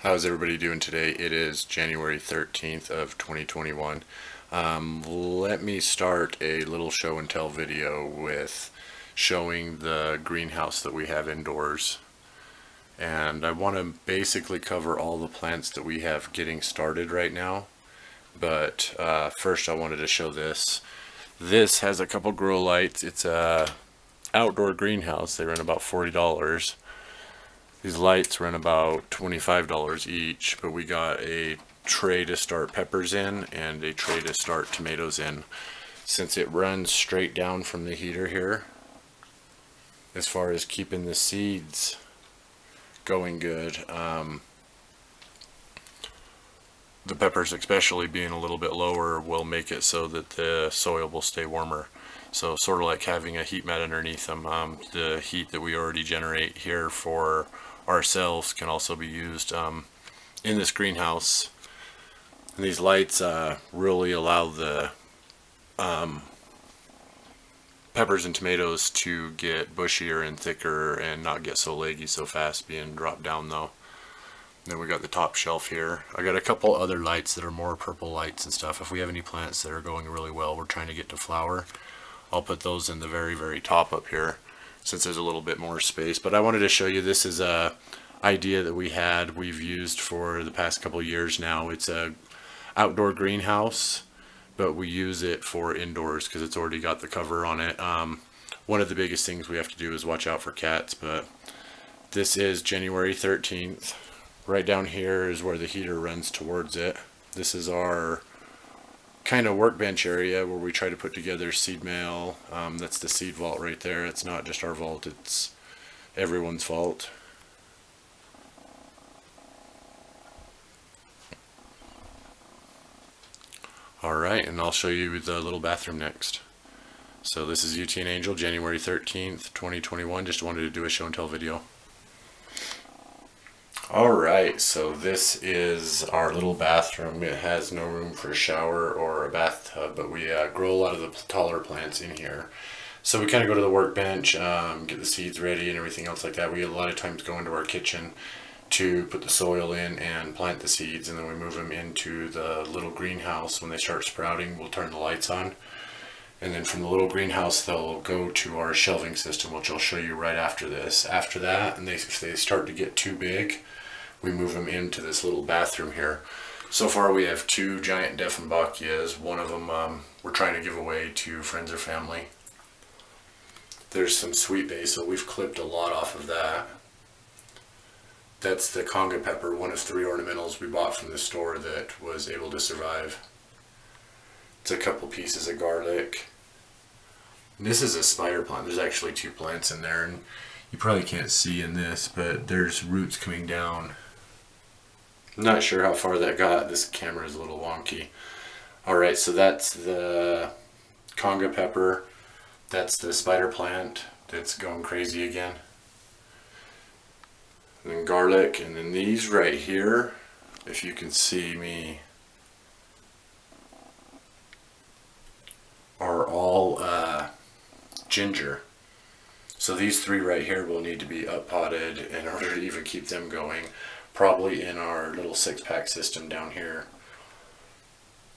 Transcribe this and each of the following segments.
How's everybody doing today? It is January 13th of 2021. Let me start a little show and tell video with showing the greenhouse that we have indoors. And I want to basically cover all the plants that we have getting started right now. But first I wanted to show this. This has a couple grow lights. It's a outdoor greenhouse. They run about $40. These lights run about $25 each, but we got a tray to start peppers in and a tray to start tomatoes in. Since it runs straight down from the heater here, as far as keeping the seeds going good, the peppers especially being a little bit lower will make it so that the soil will stay warmer. So sort of like having a heat mat underneath them. The heat that we already generate here for ourselves can also be used in this greenhouse. And these lights really allow the peppers and tomatoes to get bushier and thicker and not get so leggy so fast being dropped down though. Then we got the top shelf here. I got a couple other lights that are more purple lights and stuff. If we have any plants that are going really well, we're trying to get to flower, I'll put those in the very top up here since there's a little bit more space. But I wanted to show you, this is a idea that we've used for the past couple years now. It's a outdoor greenhouse, but we use it for indoors because it's already got the cover on it. One of the biggest things we have to do is watch out for cats, but this is January 13th. Right down here is where the heater runs towards it. This is our kind of workbench area where we try to put together seed mail. That's the seed vault right there. It's not just our vault, it's everyone's vault. Alright, and I'll show you the little bathroom next. So this is UT and Angel, January 13th, 2021. Just wanted to do a show and tell video. Alright, so this is our little bathroom. It has no room for a shower or a bathtub, but we grow a lot of the taller plants in here. So we kind of go to the workbench, get the seeds ready and everything else like that. We a lot of times go into our kitchen to put the soil in and plant the seeds, and then we move them into the little greenhouse. When they start sprouting, we'll turn the lights on. And then from the little greenhouse, they'll go to our shelving system, which I'll show you right after this. After that, and if they start to get too big, we move them into this little bathroom here. So far we have two giant Dieffenbachias. One of them we're trying to give away to friends or family. There's some sweet basil. We've clipped a lot off of that. That's the conga pepper, one of 3 ornamentals we bought from the store that was able to survive. It's a couple pieces of garlic. And this is a spider plant. There's actually 2 plants in there, and you probably can't see in this, but there's roots coming down. I'm not sure how far that got. This camera is a little wonky. Alright, so that's the conga pepper. That's the spider plant that's going crazy again. And then garlic, and then these right here, if you can see me, are all ginger. So these 3 right here will need to be up potted in order to even keep them going. Probably in our little 6-pack system down here.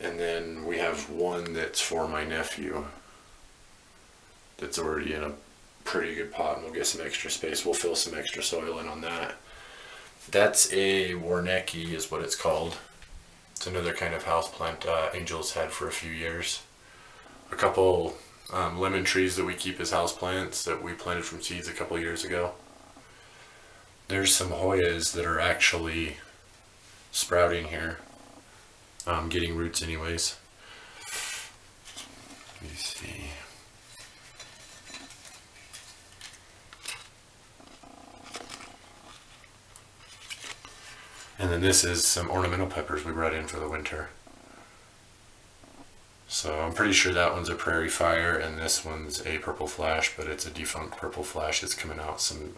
And then we have one that's for my nephew that's already in a pretty good pot, and we'll get some extra space. We'll fill some extra soil in on that. That's a Warnecki is what it's called. It's another kind of house plant Angel's had for a few years. A couple lemon trees that we keep as house plants that we planted from seeds a couple years ago. There's some Hoyas that are actually sprouting here, getting roots anyways. Let me see. And then this is some ornamental peppers we brought in for the winter. So I'm pretty sure that one's a prairie fire and this one's a purple flash, but it's a defunct purple flash. It's coming out some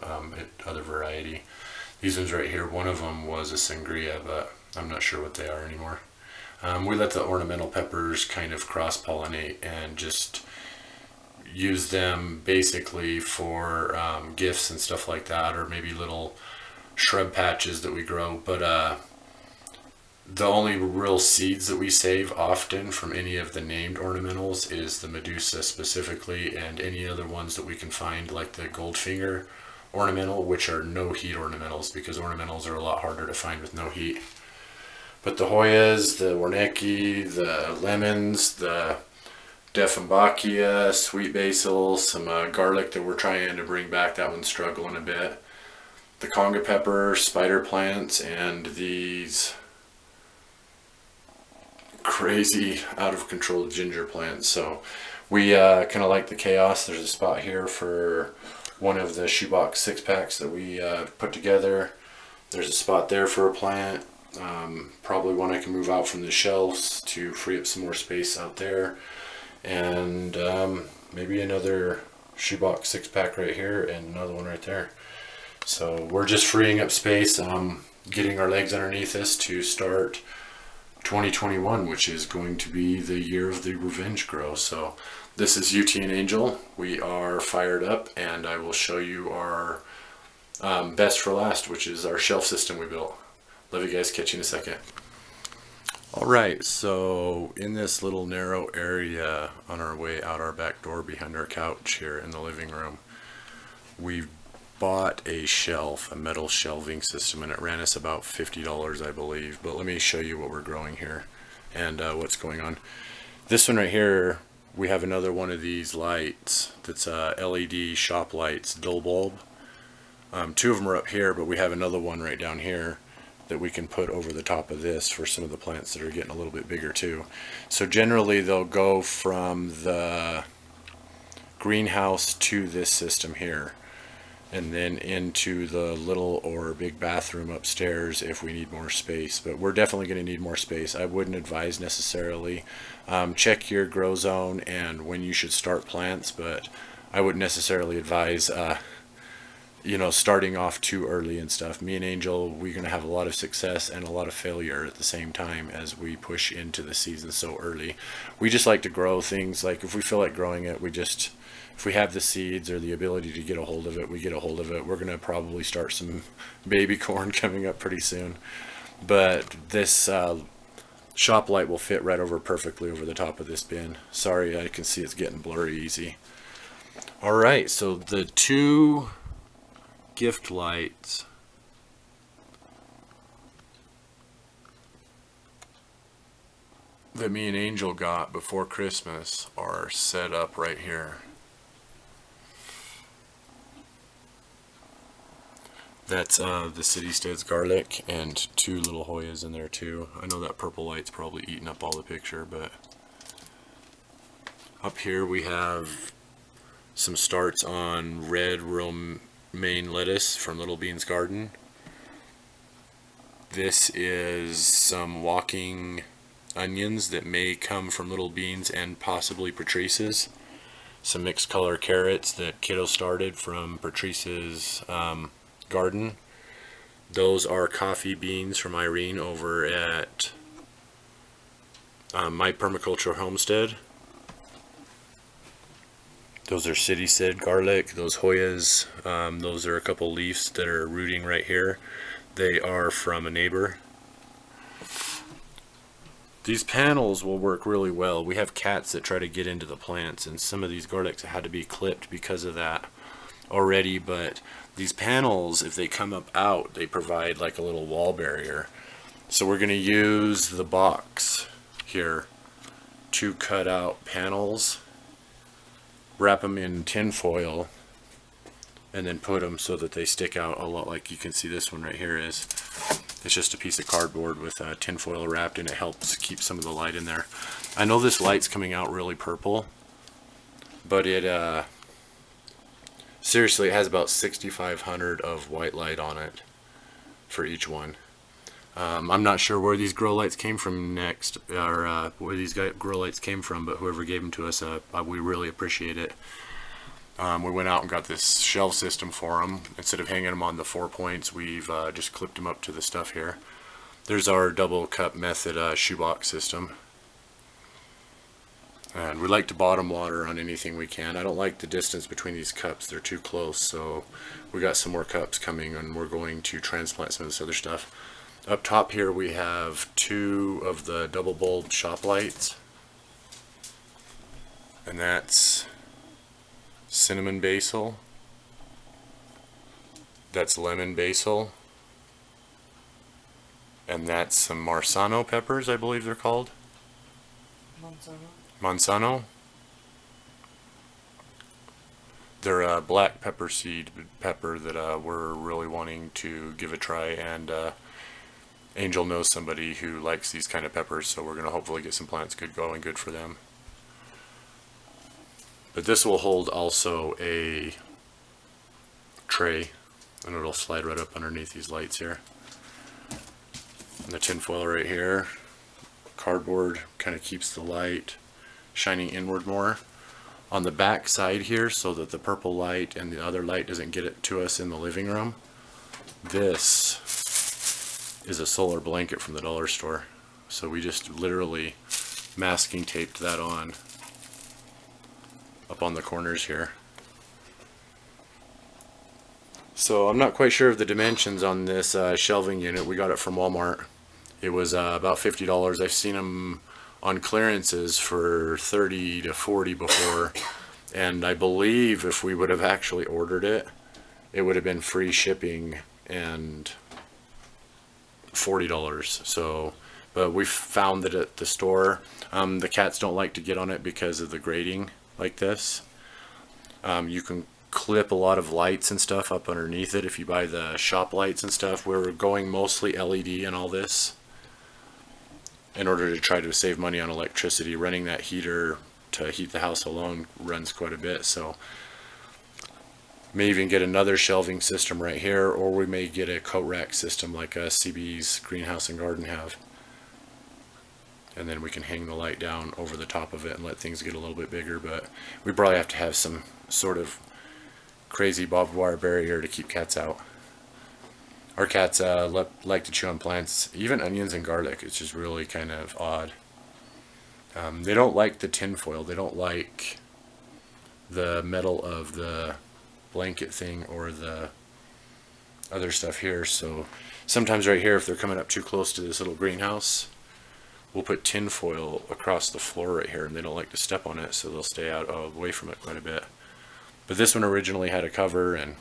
other variety. These ones right here, one of them was a sangria, but I'm not sure what they are anymore. We let the ornamental peppers kind of cross-pollinate and just use them basically for gifts and stuff like that, or maybe little shrub patches that we grow, but the only real seeds that we save often from any of the named ornamentals is the Medusa specifically, and any other ones that we can find, like the Goldfinger ornamental, which are no heat ornamentals, because ornamentals are a lot harder to find with no heat. But the Hoyas, the Warnecki, the lemons, the Dieffenbachia, sweet basil, some garlic that we're trying to bring back, that one's struggling a bit. The Conga pepper, spider plants, and these crazy out of control ginger plants. So we kind of like the chaos. There's a spot here for one of the shoebox 6-packs that we put together. There's a spot there for a plant. Probably one I can move out from the shelves to free up some more space out there. And maybe another shoebox 6-pack right here and another one right there. So we're just freeing up space, getting our legs underneath us to start 2021, which is going to be the year of the revenge grow. So this is UT and Angel. We are fired up, and I will show you our best for last, which is our shelf system we built. Love you guys. Catch you in a second. Alright, so in this little narrow area on our way out our back door behind our couch here in the living room, we bought a shelf, a metal shelving system, and it ran us about $50, I believe. But let me show you what we're growing here and what's going on. This one right here, we have another one of these lights that's LED shop lights, dual bulb. Two of them are up here, but we have another one right down here that we can put over the top of this for some of the plants that are getting a little bit bigger too. So generally they'll go from the greenhouse to this system here, and then into the little or big bathroom upstairs if we need more space. But we're definitely going to need more space. I wouldn't advise necessarily. Check your grow zone and when you should start plants, but I wouldn't necessarily advise you know, starting off too early and stuff. Me and Angel, we're going to have a lot of success and a lot of failure at the same time as we push into the season so early. We just like to grow things, like if we feel like growing it, if we have the seeds or the ability to get a hold of it, we get a hold of it. We're going to probably start some baby corn coming up pretty soon. But this shop light will fit right over perfectly over the top of this bin. Sorry, I can see it's getting blurry easy. Alright, so the two gift lights that me and Angel got before Christmas are set up right here. That's the City Steads garlic and two little Hoyas in there too. I know that purple light's probably eating up all the picture, but up here we have some starts on red romaine lettuce from Little Beans Garden. This is some walking onions that may come from Little Beans and possibly Patrice's. Some mixed color carrots that Kiddo started from Patrice's garden. Those are coffee beans from Irene over at My Permaculture Homestead. Those are City Stead garlic. Those Hoyas, those are a couple leaves that are rooting right here. They are from a neighbor. These panels will work really well. We have cats that try to get into the plants, and some of these garlics had to be clipped because of that already. But these panels, if they come up out, they provide like a little wall barrier. So we're going to use the box here to cut out panels, wrap them in tin foil, and then put them so that they stick out a lot. Like you can see this one right here is, it's just a piece of cardboard with tin foil wrapped, and it helps keep some of the light in there. I know this light's coming out really purple, but it seriously, it has about 6,500 of white light on it for each one. I'm not sure where these grow lights came from next, or where these grow lights came from, but whoever gave them to us, we really appreciate it. We went out and got this shelf system for them. Instead of hanging them on the 4 points, we've just clipped them up to the stuff here. There's our double cup method shoebox system. And we like to bottom water on anything we can. I don't like the distance between these cups. They're too close. So we got some more cups coming, and we're going to transplant some of this other stuff. Up top here we have 2 of the double bulb shop lights. And that's cinnamon basil. That's lemon basil. And that's some Marsano peppers, I believe they're called. Manzano. They're a black pepper seed pepper that we're really wanting to give a try, and Angel knows somebody who likes these kind of peppers, so we're going to hopefully get some plants going good for them. But this will hold also a tray, and it'll slide right up underneath these lights here. And the tin foil right here, cardboard kind of keeps the light shining inward more. On the back side here, so that the purple light and the other light doesn't get it to us in the living room, this is a solar blanket from the dollar store. So we just literally masking taped that on up on the corners here. So I'm not quite sure of the dimensions on this shelving unit. We got it from Walmart. It was about $50. I've seen them on clearances for $30 to $40 before, and I believe if we would have actually ordered it, it would have been free shipping and $40. So, but we found that at the store, the cats don't like to get on it because of the grating like this. You can clip a lot of lights and stuff up underneath it if you buy the shop lights and stuff. We're going mostly LED in all this in order to try to save money on electricity. Running that heater to heat the house alone runs quite a bit, so may even get another shelving system right here, or we may get a coat rack system like CB's Greenhouse and Garden have, and then we can hang the light down over the top of it and let things get a little bit bigger. But we probably have to have some sort of crazy barbed wire barrier to keep cats out. Our cats like to chew on plants, even onions and garlic. It's just really kind of odd. They don't like the tin foil. They don't like the metal of the blanket thing or the other stuff here. So sometimes right here, if they're coming up too close to this little greenhouse, we'll put tin foil across the floor right here, and they don't like to step on it, so they'll stay out away from it quite a bit. But this one originally had a cover, and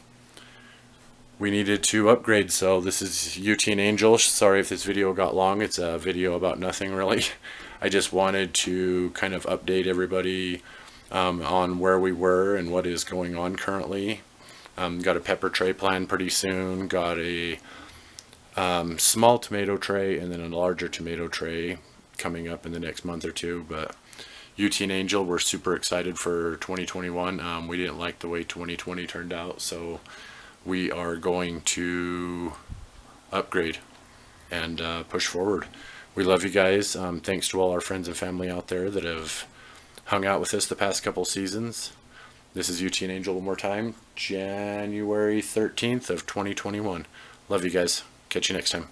we needed to upgrade, so this is UT and Angel. Sorry if this video got long. It's a video about nothing really. I just wanted to kind of update everybody on where we were and what is going on currently. Got a pepper tray planned pretty soon. Got a small tomato tray and then a larger tomato tray coming up in the next month or two. But UT and Angel, we're super excited for 2021. We didn't like the way 2020 turned out, so we are going to upgrade and push forward. We love you guys. Thanks to all our friends and family out there that have hung out with us the past couple seasons. This is UT and Angel one more time, January 13th of 2021. Love you guys. Catch you next time.